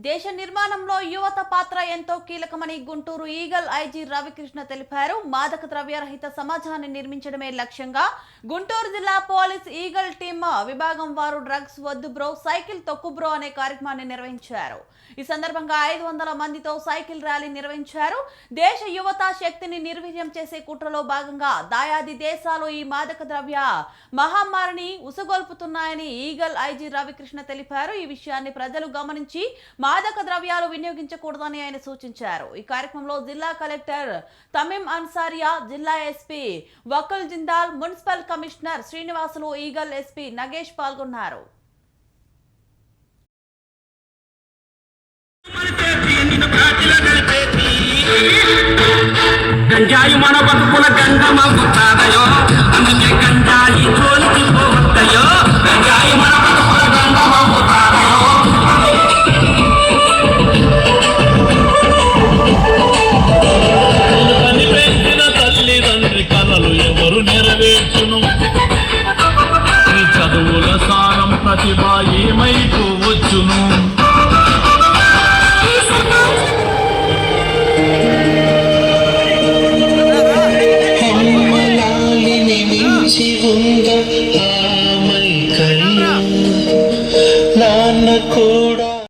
దేశ నిర్మాణంలో యువత పాత్ర ఎంతో కీలకమని గుంటూరు ఈగల్ ఐజీ రవికృష్ణ తెలిపారు. మాదక ద్రవ్యరహిత సమాజాన్ని నిర్మించడమే లక్ష్యంగా గుంటూరు జిల్లా పోలీస్ ఈగల్ టీమ్ విభాగం వారు డ్రగ్స్ వద్దు బ్రో, సైకిల్ తొక్కు బ్రో అనే కార్యక్రమాన్ని నిర్వహించారు. ఈ సందర్భంగా 500 మందితో సైకిల్ ర్యాలీ నిర్వహించారు. దేశ యువత శక్తిని నిర్వీర్యం చేసే కుట్రలో భాగంగా దాయాది దేశాలు ఈ మాదక ద్రవ్య మహమ్మారిని ఉసగొల్పుతున్నాయని ఈగల్ ఐజీ రవికృష్ణ తెలిపారు. ఈ విషయాన్ని ప్రజలు గమనించి మాదక ద్రవ్యాలు వినియోగించకూడదని ఆయన సూచించారు. ఈ కార్యక్రమంలో జిల్లా కలెక్టర్ తమీం అన్సారియా, జిల్లా SP Vakul Jindal, municipal commissioner Srinivasulu, eagle SP Nagesh పాల్గొన్నారు. గంజాయి మన బతుకుల గంగమవుతాదయో, అందుకే గంజాయి జోలికి పోవద్దయో. గంజాయి మన బతుకుల గంగమవుతాదయో. కనిపెట్టిన తల్లిదండ్రి కలలు ఎవరు నెరవేర్చును? ఈ చదువుల సారం ప్రతిభ ఏమైపోవచ్చును?